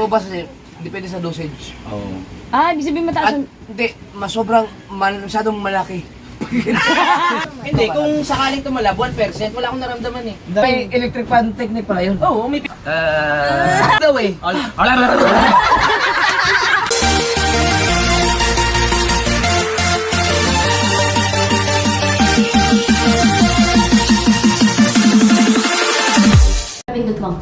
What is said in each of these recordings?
lumabas kasi depende sa dosage. Oo. Ah, ibig sabihin mataas At ang... hindi, sobrang masyadong malaki. Hindi, kung sakaling tumala, 1%, wala akong naramdaman eh. May electric fan technique pala yun. Oo, may... The way. Pindot mo.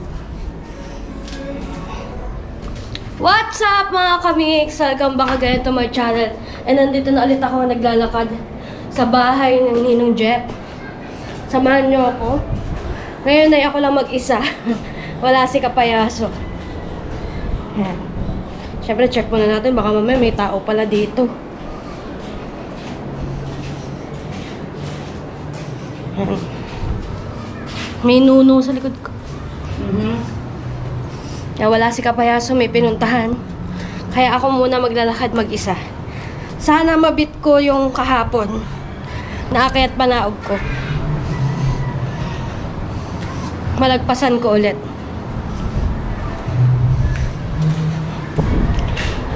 What's up mga kamiks? Welcome back again to my channel. And nandito na ulit ako naglalakad sa bahay ng Ninong Jeff. Samahan niyo ako. Ngayon ay ako lang mag-isa. Wala si Kapayaso. Yan. Siyempre check muna natin. Baka mamaya may tao pala dito. Yan. May nuno sa likod ko. Kaya wala si Kapayaso, may pinuntahan. Kaya ako muna maglalakad mag-isa. Sana mabit ko yung kahapon. Naakyat panaog ko. Malagpasan ko ulit.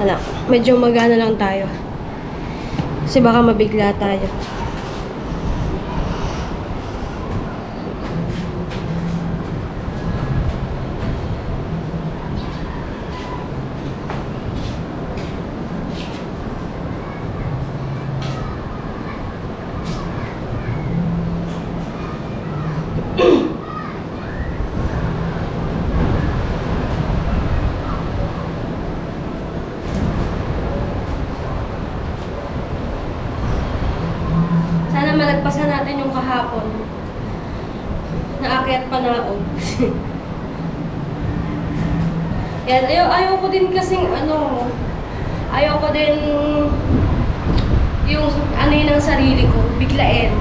Hala, medyo magana lang tayo. Kasi baka mabigla tayo. Sana malagpasan natin yung kahapon. Naakyat panaog. Yan, ayaw ko din kasing ayaw ko din yung yun ng sarili ko, biglain.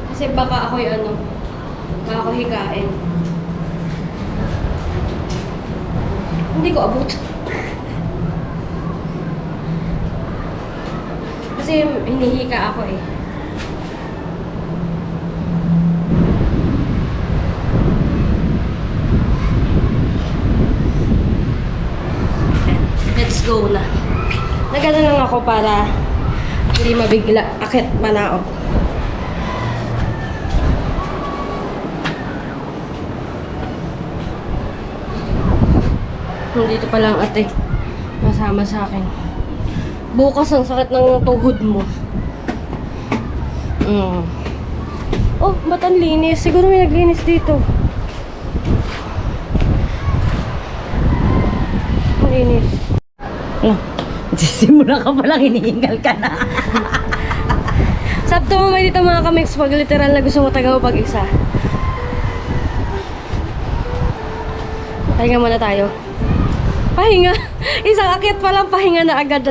Kasi baka ako'y baka ako hikain. Hindi ko abot. Kasi hinihika ako eh. Let's go na. Nagano lang ako para hindi mabigla. Akit manaog. Dito pa lang ate. Masama sa akin. Bukas ang sakit ng tuhod mo. Oh, ba't ang linis? Siguro may naglinis dito. Ang linis. Simula ka palang hinihingal ka na. Sabto mo may dito mga kamiks pag literal na gusto mo tagaw pag-isa. Pahinga muna tayo. Pahinga. Isang akyat pa lang pahinga na agad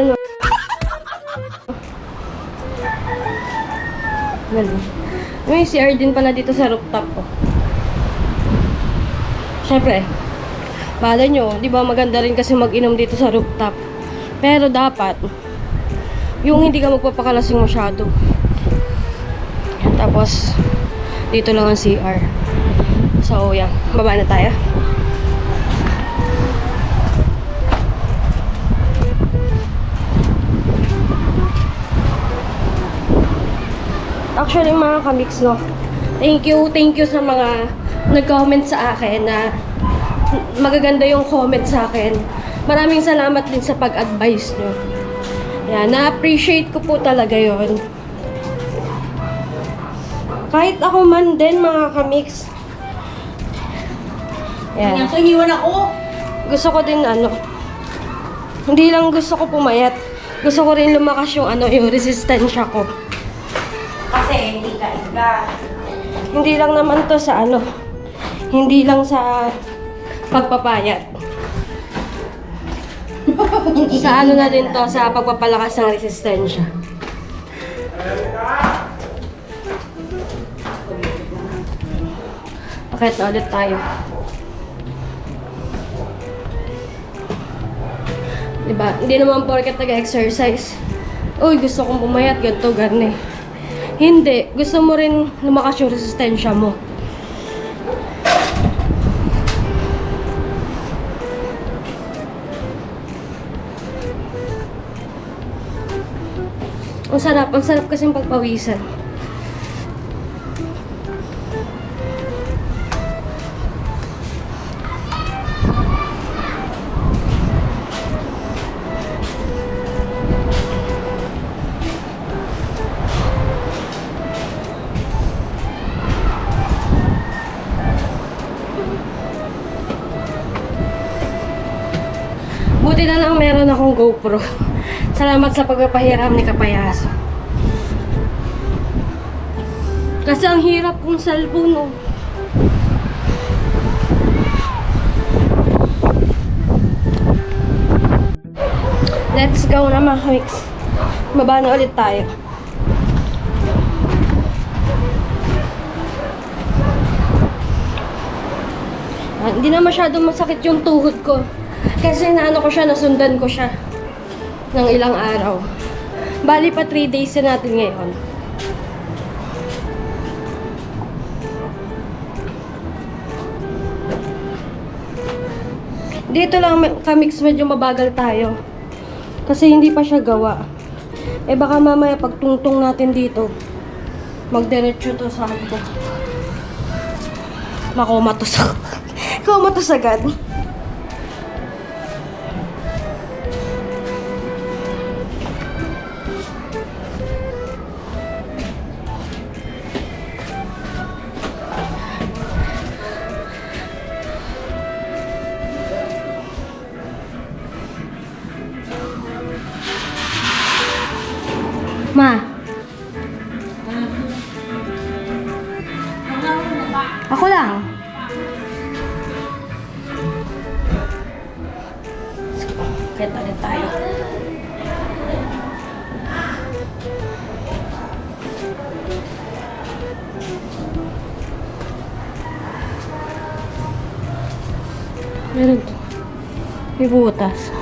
Galing. May CR din pala dito sa rooftop ko. Siyempre, malay nyo, di ba maganda rin kasi mag-inom dito sa rooftop. Pero dapat, yung hindi ka magpapakalasing masyado. Tapos, dito lang ang CR. So, yan. Baba na tayo. Actually, mga kamiks, no? Thank you sa mga nag-comment sa akin na magaganda yung comment sa akin. Maraming salamat din sa pag-advise nyo. Yan, na-appreciate ko po talaga yon. Kahit ako man din, mga kamiks. Yan. Nangiwan ako. Gusto ko din, hindi lang gusto ko pumayat. Gusto ko rin lumakas yung, yung resistensya ko. Kasi hindi ka iga. Hindi lang naman to sa hindi lang sa pagpapayat. Sa na din to, sa pagpapalakas ng resistensya. Bakit na ulit tayo? Diba? Hindi naman porket nag-exercise. Uy, gusto kong pumayat, ganito, ganun eh. Hindi. Gusto mo rin lumakas yung resistensya mo. Ang sarap kasing pagpawisan. Buti na lang meron akong GoPro. Salamat sa pagpapahiram ni Kapayaso. Kasi ang hirap kong cellphone, oh. Let's go na mga kamix. Baba na ulit tayo. Hindi na masyadong masakit yung tuhod ko. Kasi naano ko siya, nasundan ko siya ng ilang araw. Bali pa 3 days na natin ngayon. Dito lang kamix medyo mabagal tayo. Kasi hindi pa siya gawa. Eh baka mamaya pagtungtong natin dito, magdiretso to sa akin. Makumatos ako. Kumatos agad. Ma. Ako lang. Kita ulit tayo. Meron to. May butas.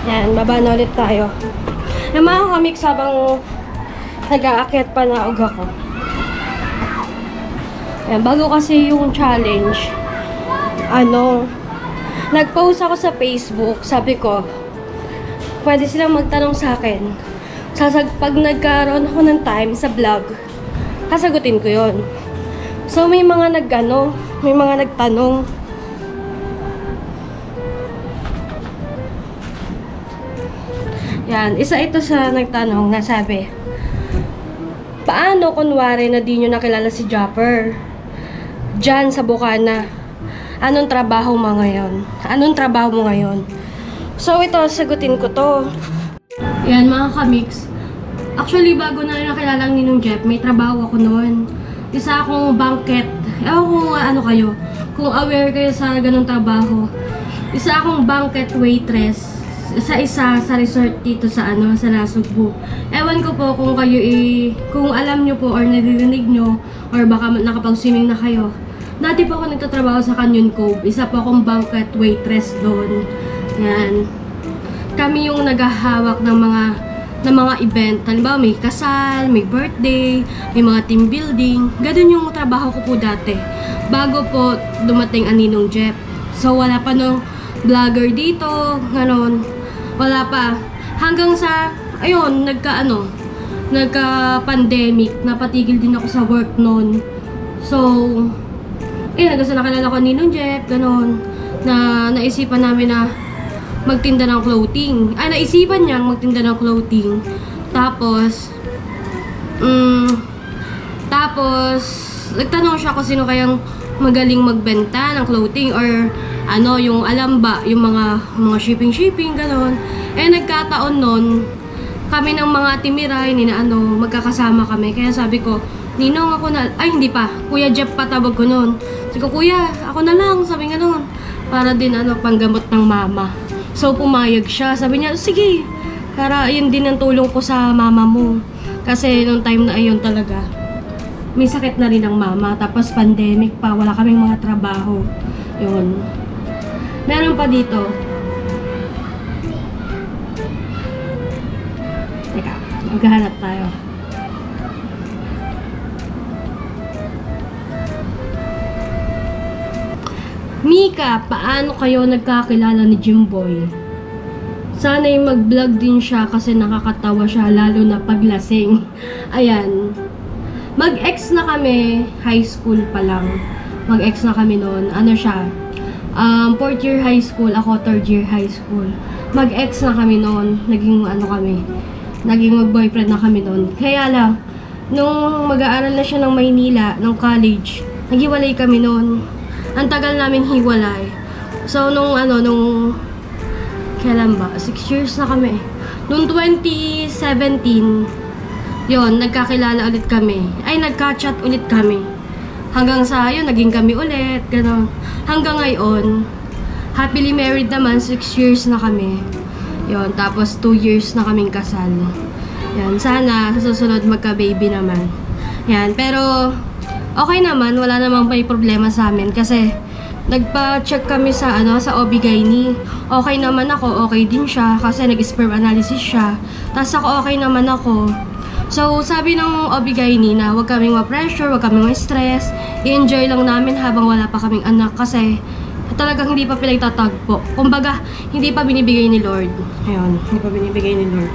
Yan, baba na ulit tayo. Yung mga kamix habang nag-aakyat pa na uga ko. Yan, bago kasi yung challenge, nag-post ako sa Facebook, sabi ko, pwede silang magtanong sa akin. Pag nagkaroon ako ng time sa vlog, kasagutin ko yon. So, may mga may mga nagtanong. Yan, isa ito sa nagtanong na sabi, paano kunwari na di nyo nakilala si Japper? Diyan sa Bukana. Anong trabaho mo ngayon? Anong trabaho mo ngayon? So ito, sagutin ko to. Yan mga kamix. Actually, bago na nakilala ang Ninong Jeff, may trabaho ako noon. Isa akong banquet. Ewan kung ano kayo, kung aware kayo sa ganung trabaho. Isa akong banquet waitress sa resort dito sa sa Nasugbu. Ewan ko po kung kayo kung alam nyo po or naririnig nyo or baka nakapag-swimming na kayo. Dati po ako nagtatrabaho sa Canyon Cove. Isa po akong banquet waitress doon. Yan. Kami yung naghahawak ng mga event. Halimbawa may kasal, may birthday, may mga team building. Ganun yung trabaho ko po dati. Bago po dumating ang Ninong Jeff. So wala pa nung vlogger dito, ganon. Wala pa. Hanggang sa, ayun, nagka-pandemic. Napatigil din ako sa work noon. So, hanggang sa nakilala ko ni Ninong Jeff, ganon. Na naisipan namin na magtinda ng clothing. Naisipan niyang magtinda ng clothing. Tapos, nagtanong siya kung sino kayang magaling magbenta ng clothing or yung alam ba, yung mga shipping, ganon. Nagkataon nun, kami ng mga timiray, magkakasama kami. Kaya sabi ko, Ninong, ako na, hindi pa, Kuya Jeff pa tawag ko nun. Sabi ko, Kuya, ako na lang, sabi nga nun. Para din, panggamot ng mama. So, pumayag siya. Sabi niya, sige, Para ayun din ang tulong ko sa mama mo. Kasi nung time na ayun talaga, may sakit na rin ang mama. Tapos pandemic pa, wala kaming mga trabaho. Yun. Meron pa dito. Teka, maghahanap tayo. Mika, paano kayo nagkakilala ni Jimboy? Sana'y mag-vlog din siya kasi nakakatawa siya lalo na paglasing. Ayan. Mag-ex na kami, high school pa lang. Mag-ex na kami noon. Ano siya? 4th year high school, ako 3rd year high school. Mag-ex na kami noon. Naging ano kami. Naging mag-boyfriend na kami noon. Kaya lang, nung mag-aaral na siya ng Maynila, ng college, naghiwalay kami noon. Ang tagal namin hiwalay. So, nung kailan ba? 6 years na kami. Noong 2017, yon nagkakilala ulit kami. Ay, nagka-chat ulit kami. Hanggang sa yun, naging kami ulit. Ganon. Hanggang ngayon, happily married naman, 6 years na kami. Yon tapos 2 years na kaming kasal. Yan, sana sa susunod magka-baby naman. Yan, pero okay naman, wala namang may problema sa amin kasi nagpa-check kami sa sa OB-GYN. Okay naman ako, okay din siya kasi nag-sperm analysis siya. Tapos ako okay naman ako. So, sabi ng OB-GYN na huwag kaming ma-pressure, huwag kaming ma-stress. I-enjoy lang namin habang wala pa kaming anak kasi talagang hindi pa pinagtatagpo. Kumbaga, hindi pa binibigay ni Lord. Ayun, hindi pa binibigay ni Lord.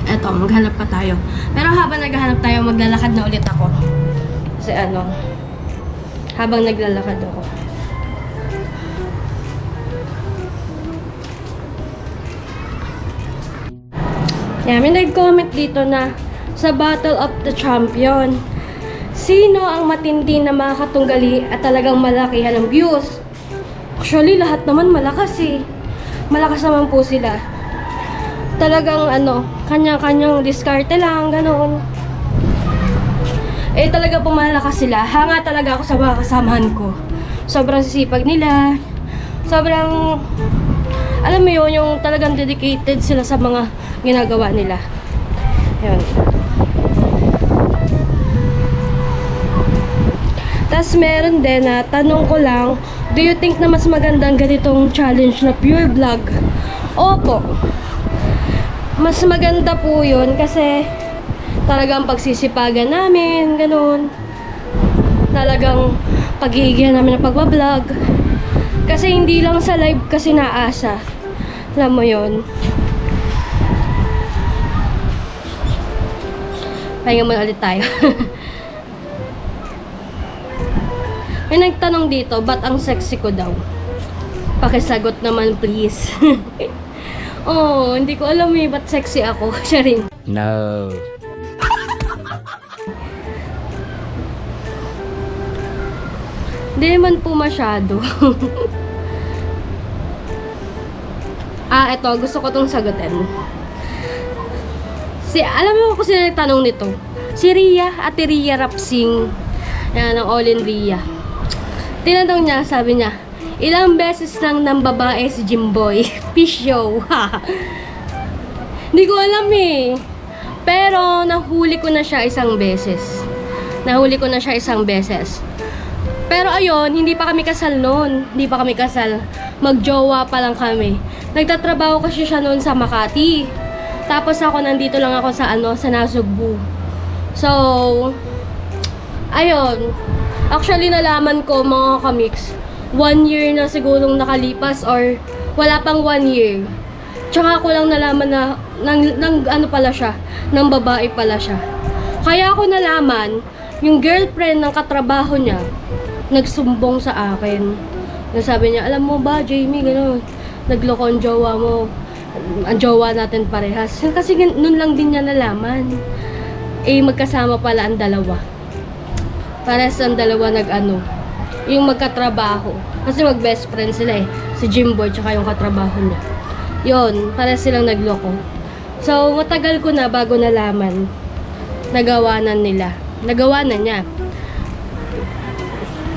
Eto, maghanap pa tayo. Pero habang naghahanap tayo, maglalakad na ulit ako. Kasi habang naglalakad ako. Yan, may nag-comment dito na sa Battle of the Champion, sino ang matindi na makakatunggali at talagang malakihan ng views? Actually, lahat naman malakas eh. Malakas naman po sila. Talagang kanya-kanyang diskarte lang, ganoon. Eh talaga pong malakas sila. Hanga talaga ako sa mga kasamahan ko. Sobrang sisipag nila. Sobrang, alam mo yun, yung talagang dedicated sila sa mga ginagawa nila. Yun. Tapos meron din na tanong ko lang, do you think na mas magandang ganitong challenge na pure vlog? Opo. Mas maganda po yun kasi talagang pagsisipagan namin, ganun. Talagang paghihigihan namin ng pagbablog. Kasi hindi lang sa live kasi naasa. Alam mo yun. Pahinga muna ulit tayo. May nagtanong dito, ba't ang sexy ko daw? Pakisagot naman please. Oh, hindi ko alam eh, ba't sexy ako? Siya rin. No. Hindi naman po masyado. Eto, gusto ko tong sagutin. Alam mo kung sino nagtanong nito? Si Ria, Ate Ria Rapsing. Yan, ang All in Ria. Tinanong niya, sabi niya, ilang beses lang ng babae si Jimboy. Fish show. Hindi ko alam eh. Pero nahuli ko na siya isang beses. Pero ayun, hindi pa kami kasal noon. Hindi pa kami kasal. Magjowa pa lang kami. Nagtatrabaho kasi siya noon sa Makati. Tapos ako nandito lang ako sa sa Nasugbu. So, ayun. Actually nalaman ko mga kamix, 1 year na sigurong nakalipas or wala pang 1 year. Tsaka ako lang nalaman na pala siya, ng babae pala siya. Kaya ako nalaman, yung girlfriend ng katrabaho niya, nagsumbong sa akin. Sabi niya, alam mo ba, Jamie, gano'n, nagloko ang jowa mo. Ang jowa natin parehas. Kasi nun lang din niya nalaman. Eh, magkasama pala ang dalawa. Parehas ang dalawa yung magkatrabaho. Kasi mag-best friend sila eh. Si Jimboy tsaka yung katrabaho niya. Yun, parehas silang nagloko. So, matagal ko na bago nalaman. Nagawa na niya.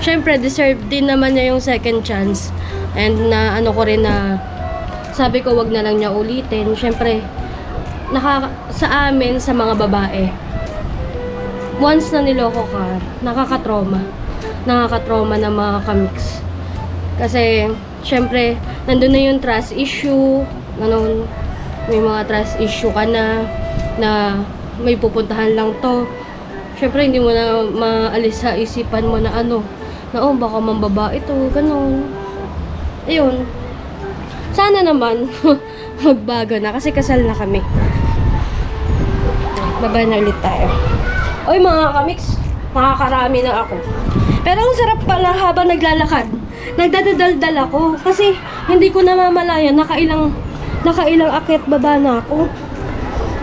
syempre, deserve din naman niya yung second chance. And na ano ko rin na, sabi ko wag na lang niya ulitin. Syempre, sa amin, sa mga babae, once na niloko ka, nakaka-trauma. Nakaka-trauma na mga kamix. Kasi, syempre, nandun na yung trust issue, ganun, may mga trust issue ka na may pupuntahan lang to. Syempre, hindi mo na maalis sa isipan mo na ano, na oh, baka mambaba ito, ganun. Ayun. Sana naman, magbago na, kasi kasal na kami. Baba na ulit tayo. Oy mga kamix, nakakarami na ako. Pero ang sarap pala habang naglalakad. Nagdadaldal ako. Kasi hindi ko namamalayan, nakailang akyat baba na ako.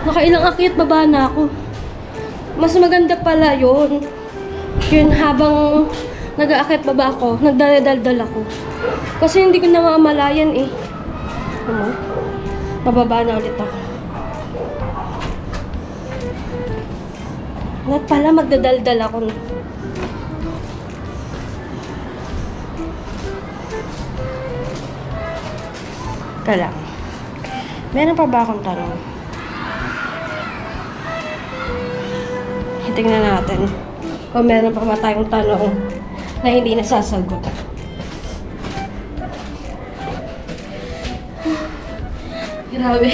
Nakailang akyat baba na ako. Mas maganda pala yun. Yun habang nag-aakyat baba ako, nagdadaldal ako. Kasi hindi ko namamalayan eh. Ano? Bababa na ulit ako. At pala magdadaldal ako. Kala. Meron pa ba akong tanong? Tingnan natin kung meron pa ba tayong tanong na hindi nasasagot. Grabe.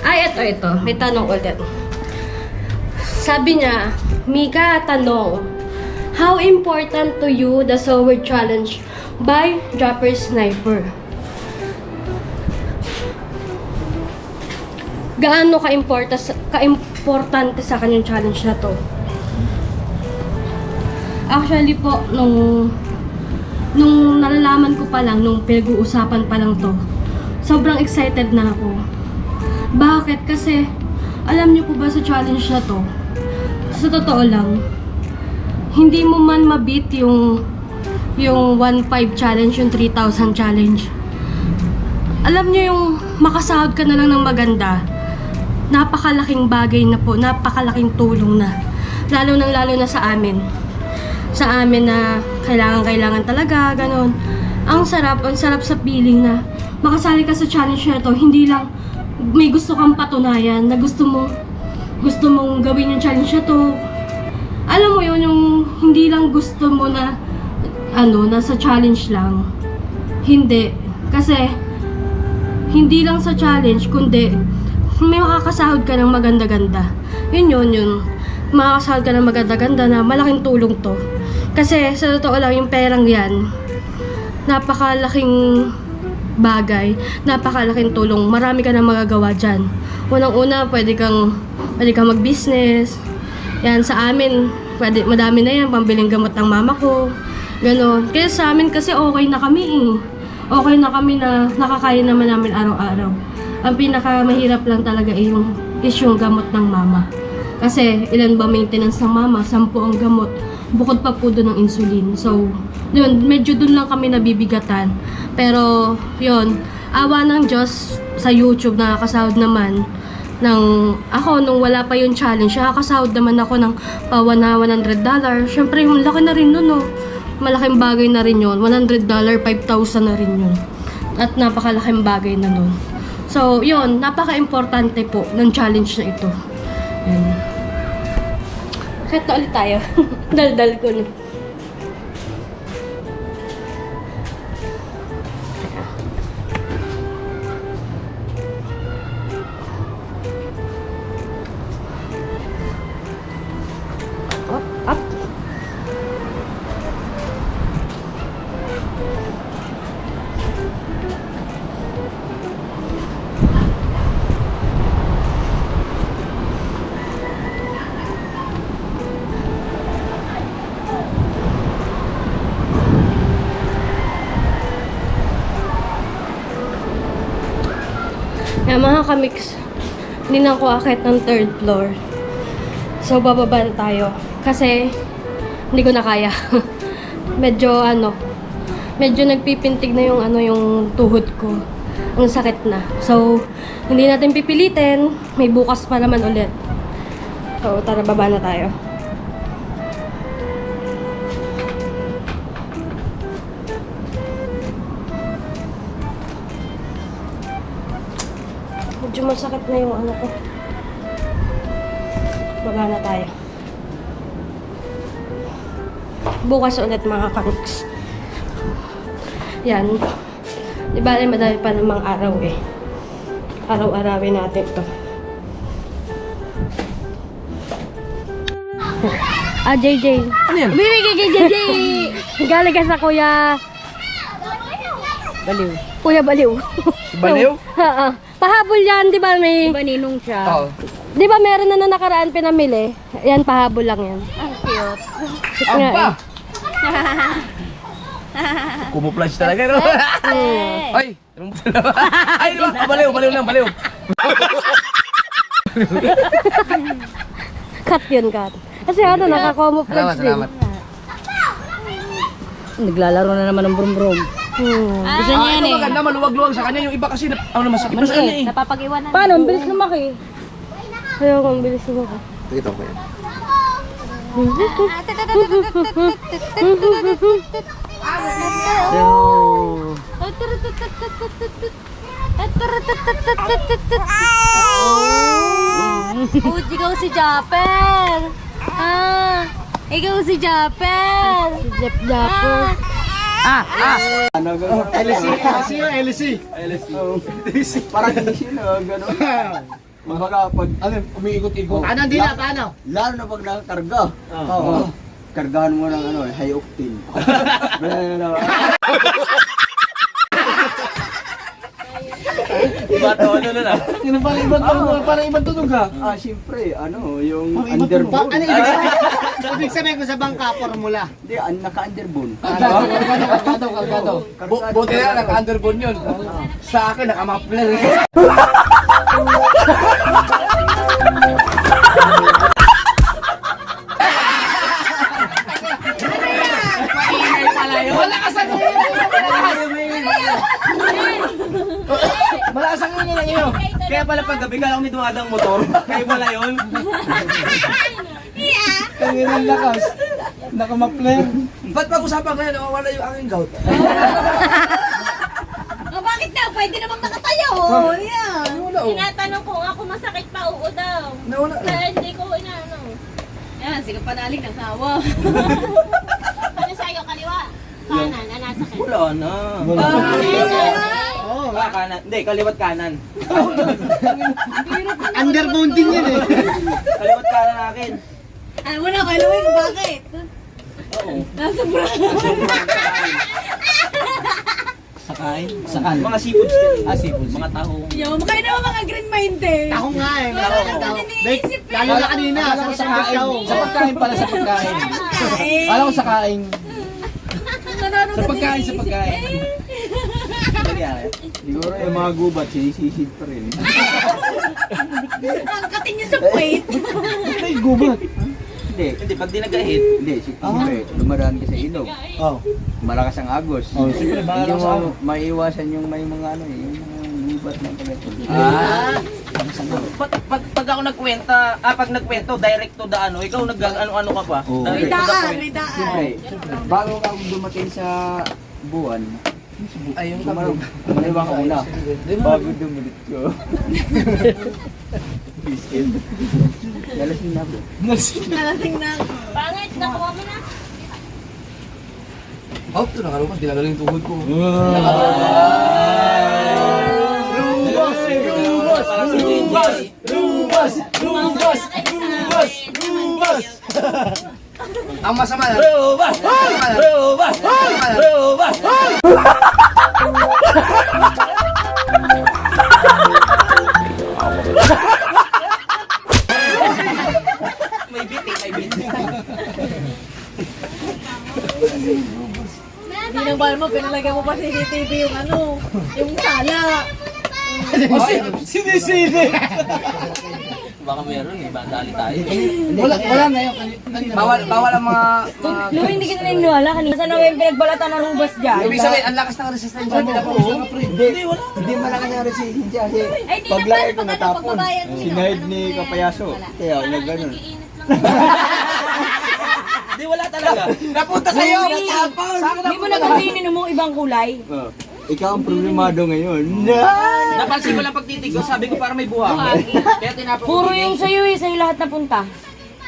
Ay, ito. May tanong ulit. Sabi niya, Mika, tanong, how important to you the Sword Challenge by Dropper Sniper? Gaano ka-importante sa kanyang challenge na to? Actually po, nung nalalaman ko pa lang, nung pinag-uusapan pa lang to, sobrang excited na ako. Bakit? Kasi, alam niyo po ba sa challenge na to, sa totoo lang, hindi mo man mabit yung 1.5 challenge, yung 3,000 challenge. Alam niyo yung makasahod ka na lang ng maganda, napakalaking bagay na po, napakalaking tulong na. Lalo na sa amin. Sa amin na kailangan talaga, ganon. Ang sarap sa feeling na makasali ka sa challenge na to, hindi lang may gusto kang patunayan na gusto mong gawin yung challenge na to. Alam mo yun, yung hindi lang gusto mo na nasa challenge lang. Hindi. Kasi hindi lang sa challenge, kundi may makakasahod ka ng maganda-ganda. Yun. Makakasahod ka ng maganda-ganda na malaking tulong to. Kasi sa totoo lang, yung perang yan, napakalaking bagay, napakalaking tulong. Marami ka na magagawa dyan. Unang-una, pwede kang mag-business. Yan, sa amin, madami na yan, pambiling gamot ng mama ko. Ganon. Kaya sa amin kasi okay na kami eh. Okay na kami na nakakaya naman namin araw-araw. Ang pinakamahirap lang talaga is yung gamot ng mama. Kasi ilan ba maintenance ng mama? 10 ang gamot. Bukod pa po doon ng insulin. So, yun, medyo doon lang kami nabibigatan. Pero, yun, awa ng Diyos sa YouTube, nakakasahod naman ako nung wala pa yung challenge, nakakasahod naman ako ng $100. Syempre, yung laki na rin nun, no? Malaking bagay na rin yun. $100, 5,000 na rin yun. At napakalaking bagay na nun. So, yun, napaka-importante po ng challenge na ito. Yan. Kahit na ulit tayo. Daldal ko na. Up. Yan mga kamix, hindi na ako akit ng 3rd floor. So, bababa na tayo. Kasi, hindi ko na kaya. Medyo, medyo nagpipintig na yung ano yung tuhod ko. Ang sakit na. So, hindi natin pipilitin. May bukas pa naman ulit. So, tara baba na tayo. Medyo masakit na yung ano ko. Baba na tayo. Bukas ulit mga kamiks. Yan. Di ba madami pa namang araw eh. Araw-arawin natin to. JJ. Ano yan? Bibigay kay JJ! Galing ka sa Kuya... Baliw. Kuya Baliw. Baliw? Oo. Pahabol yan, di ba may... Diba ninong siya? Oo. Di ba meron na nakaraan pinamili? Yan, pahabol lang yan. Ang cute. Cute nga Aba! eh. Kumuplanche talaga, no? Mm. Ay! Ay, baliw, baliw lang, baliw. Cut yun, cut. Kasi ano, naka-camouflage din. Salamat. Naglalaro na naman ng brum-brum. Gusto Ah, ito maganda, maluwag-luwag sa kanya. Yung iba kasi, ano, masakit sa kanya eh. Napapag-iwanan. Paano? Ang bilis lumaki. Ayaw ko, ang bilis lumaki. Ito ko yan. Oh, ikaw si Japper. Ikaw si Japper. Si Jeff Japper. Parang hindi na gano'n. Kumbaga pag umiikot-ikot. Paano, hindi na, paano? Lalo na pag nakakarga. Oo. Kargahan mo ng ano, high octane. Iba to, ano na. Yung parang ibang tunog ha? Ah, siyempre, ano, yung underbone. Ibig sabihin ko sa bangka, formula. Hindi, naka-underbone. Kalgado. Buti na, naka-underbone yun. Sa akin, naka-muffler. Malakas ang malakas ang ingin lang yun. Kaya pala pag gabi ka lang may dumadang motor. Kaya wala yun. Ang ang lakas. Naka-muffler. Ba't pag-usapan ngayon, nawawala yung aking gout? Bakit daw? Pwede namang nakatayo. Yan. Nawala oh. Tinatanong ko ako masakit pa oo daw. Nawala. Kaya hindi ko inaano. Yan, sige panalig ng hawa. Ano sa'yo, kaliwa? Kanan, nasakit. Wala na. Oo. Kanan. Hindi, kaliwat kanan. Underbone din yan eh. Kaliwat kanan akin. Alam mo na, kailangan ko bakit? Oo. Nasa bra. Sakain? Sakain. Mga seafoods din. Seafood. Mga tahong. Yo, kayo naman mga green minded. Ako nga eh. Iniisip eh. Lalo na kanina, sa pagkain. Sa pagkain pala, sa pagkain. Alam ko sa kain. Sa pagkain, sa pagkain. Nangyari. Siguro yung mga gubat, sinisisid pa rin. Ang katin niyo sa plate. Ay, gubat. Hindi, Hindi, pag di nag-ahit. hindi, siyempre, dumaraan ka sa ilog. Oh. Malakas ang agos. Oh, siyempre, Hindi malakas ang mo maiiwasan yung may mga ano eh, yung mga gubat ng ganito. Pag ako nagkwenta, pag nagkwento, direct to the ano, ikaw nag-ano-ano ka pa. Oo. Direct to the Daan, point. may daan. Siyempre, bago ka dumating sa buwan, Ayun Maliwa ka una. Bago dumilit ko. Biscuit. Nalasing na ako. Nalasing na ako. Pangit, nakuha mo na. Oh, ito nakalukas. Dinagaling yung tuhod ko. Ang masama na. Robas! Robas! Robas! May biting, may biting. Binabal mo, pinalagay mo pa CCTV yung ano, yung sala. Sinisili. Baka meron eh, bandali tayo. Wala na yun. Bawal ang mga... Nung hindi kita naniniwala kanina. Saan naman yung pinagbalatan ng rubas dyan? Ibig sabihin, ang lakas ng resistensya nila po. Hindi malakas ang resistensya kasi Ay, di paglaki ko naman natapon. pagbabayad mo. Sinahid ni Kapayaso. Kaya nagganon. Hindi, wala talaga. Napunta sa'yo! Hindi mo napansinin mo ibang kulay. Oh, ikaw ang problemado ngayon. Napansin ko lang pagtitig ko, sabi ko parang may buhangin. Kaya tinapon ko. Puro yung sa'yo eh, sa'yo lahat napunta.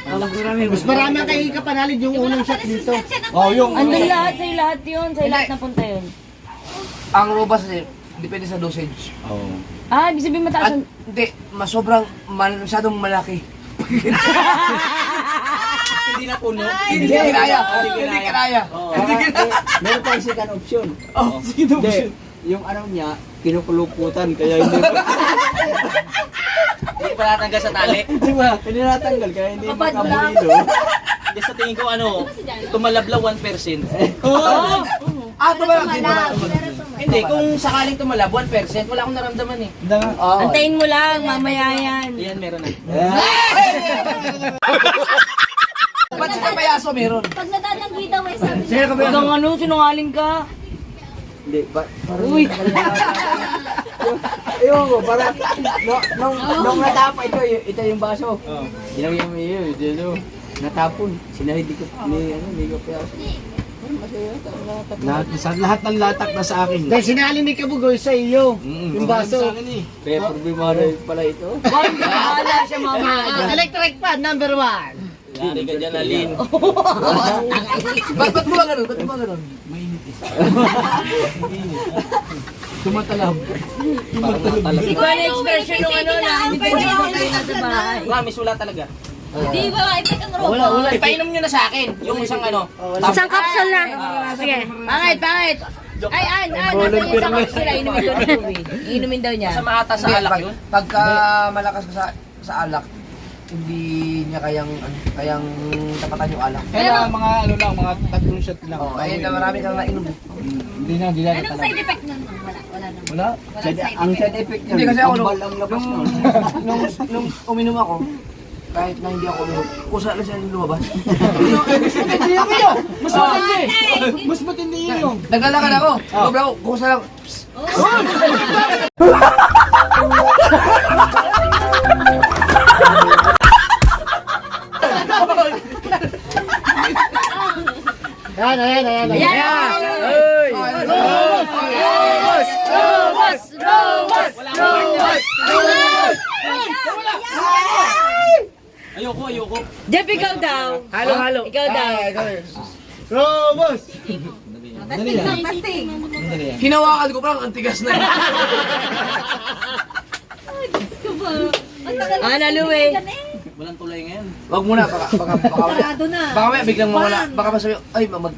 Mas marami ang kay kapanalig yung unang shot dito. Oh, yung Andun lahat, sa'yo lahat yun, sa'yo lahat napunta yun. Ang robas eh, depende sa dosage. Oh. Ah, ibig sabihin mataas At ang... hindi, sobrang masyadong malaki. Hindi na puno. Hindi kinaya. Hindi kinaya. Meron tayong second option. Oh, sige daw. Hindi, yung ano niya, kinukuluputan kaya hindi mo. Hindi pa natanggal sa tali. Di ba? Hindi natanggal kaya hindi makabulilo. Hindi sa tingin ko ano, tumalabla 1%. Oh! Tumalab. Hindi, kung sakaling tumalab 1%, wala akong naramdaman eh. Antayin mo lang, mamaya yan. Yan, meron na. Yeah. Ba't sa Kapayaso meron? Pag nadadanggi daw eh, sabi niya. Hanggang ano, sinungaling ka. Hindi, Uy, Ewan ko, parang nung natapon ito yung baso. Ginawin mo yun, natapon. Sinahid ko ni Kapayaso. lahat ng latak na sa akin. Dahil sinali ni Kabugoy sa iyo. Yung baso. Kaya problemado pala ito. wag bahala siya mamaya. Electric fan number 1. Yari ka dyan, Alin. Ba't mo ba ganun? Ba't mo ba ganun? Tumatalab. Ikaw ang expression ng ano na hindi pwede mo sa bahay. Promise, wala talaga. Di ba, ipit ang robot? Ipainom nyo na sa akin. Yung isang ano. Isang capsule na. Sige. Pangit, pangit. Ay, nasa yung sa kapsula, inumin daw ni Louie. Inumin daw niya. Sa maata sa alak yun? Pagka malakas ka sa alak, hindi niya kayang tapatan yung alak. Kaya mga ano lang, mga 3 shot lang. Oh, ayun na marami kang nainom. Hindi na Anong side effect nun? Wala naman. Wala. Ang side effect niya, Hindi kasi ako kambal ang labas nun. nung uminom ako, kahit na hindi ako uminom, kusa lang siya lumabas. Hindi yung iyo. Mas matindi. Mas matindi yun yung. Naglalakad ako. Sobra ako, kusa lang. Ayan. Ayoko. Jeff, ikaw daw. Halo. Ikaw daw. Robos! Pasting. Hinawakan ko parang antigas na. Ana, Louie. Walang tulay ngayon. Wag muna, baka baka may biglang mawala. Baka masabi, ay, magdo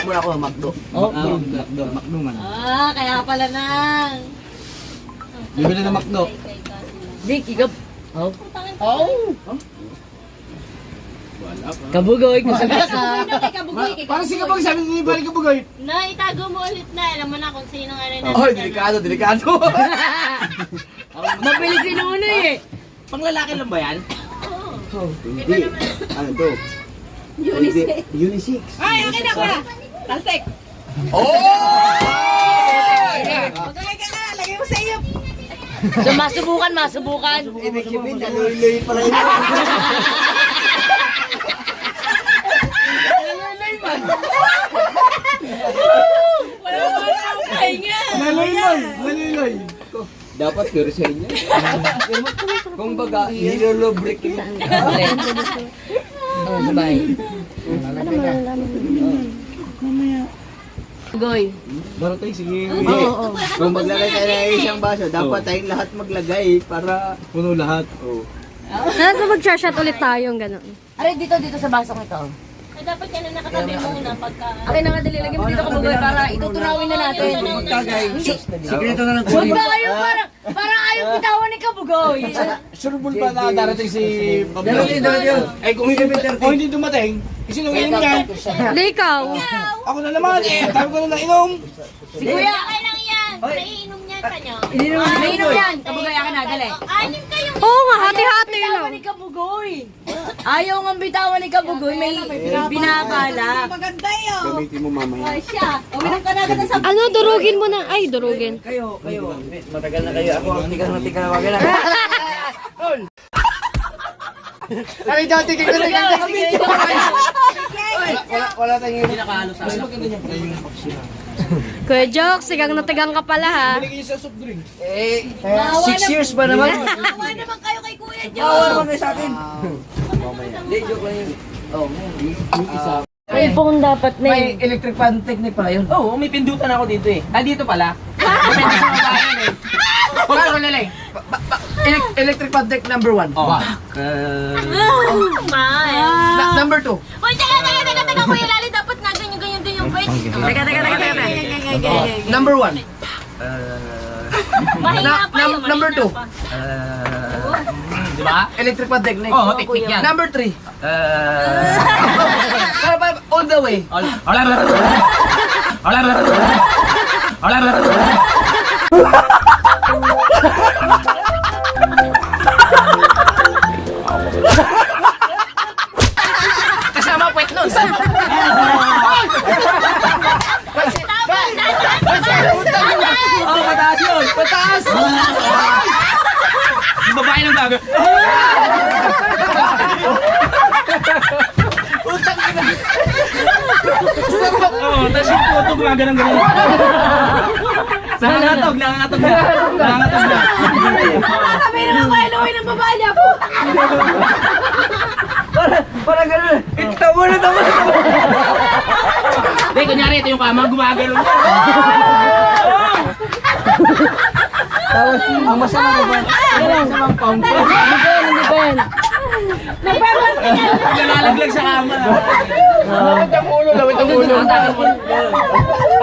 muna ako, magdo. Oh, Makdo man. Kaya pala nang. Bibili na Makdo. Vic, ikaw. Kabugoy, Parang si Kabugoy, sabi ni Balik Kabugoy. Na, itago mo ulit na. Alam mo na kung sino nga rin Oh, delikado. Mabilis sinuno eh. Panglalaki lang ba yan? Hindi. Ano to? Unisex. Ay, okay na kuya. Talsik. Oh! Magkakay ka na. Lagay mo sa iyo. So, masubukan. Ibig sabihin, naluloy pala yun. Naloy. Dapat kursahin niya. Kung baga, nilolobrik mo. Sabay. Kabugoy. Darating, sige. Kung maglagay tayo ng isang baso, dapat tayong lahat maglagay para Puno lahat. Ano mag-shot ulit tayong gano'n? Aray, dito sa basong ito. Ay, dapat yan na nakatabi muna pagka... Akin na nga dali, lagyan mo dito Kabugoy para itutunawin na natin. Hindi. Sikreto na ng Huwag ba kayo parang ayaw bitawan ni Kabugoy. Surbol ba na darating si Pablo? Darating. Ay, kung hindi O hindi dumating, isinunginom niyan. Hindi ikaw. Ako na naman eh. Sabi ko na nainom. Si Kuya. Okay lang yan. naiinom niya kanyo. Mainom yan. Kabugay ka na, dali. Anim kayo. Oo nga, hati-hati lang. Bitawan ni Kabugoy. Ayaw nga bitawan ni Kabugoy. May binabala. Gamitin mo mamaya. Siya. Uminom ka na agad sa... Ano, durugin mo na. Ay, durugin. Kayo. Matagal na kayo. Ako ang tigas na wag na. Kami daw, tigil ko na Wala tayong hindi Mas maganda niya pala yung kapsula. Kuya Jok, sigang na tigang ka pala ha. Binigay niyo sa soft drink. 6 years ba naman? Awa naman kayo kay Kuya Jo. Awa naman kayo sa akin. Hindi, joke lang yun. Yung isa. Cellphone dapat na May electric fan technique pala yun. Oo, may pindutan ako dito eh. Ah, dito pala. Depende sa mga bayan eh. Control nila eh. Electric fan tech number 1. Oh. Number 2. Uy, teka, Kuya Lali, dapat nga ganyan din yung break. Teka. Number 1. Mahina pa yun. Number 2. Di ba? Electric fan technique. Oo, technique yan. Number 3. All the way. Kasama puwet nun. Oh, mataas yun. Mataas. Yung babae ng bago. Utang ina. Oo, tapos yung puto gumaganang-ganan. Nangangatog na. Sabi naman ko, Eloy ng babae niya po. Parang gano'n. Tamo na. Hindi, kunyari ito yung kama, gumagano. Tapos, ang masama naman. Ang masamang fountain. Nalalaglag sa kama. Lawit ang ulo.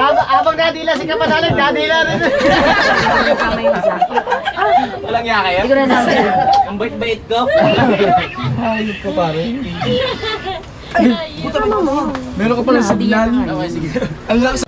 Habang nadila si Kapanalig, nadila rin. Walang yaka yan. Ang bait-bait ko. Hayop ka pare. Meron ka pala signal. Okay, sige. Ang lakas.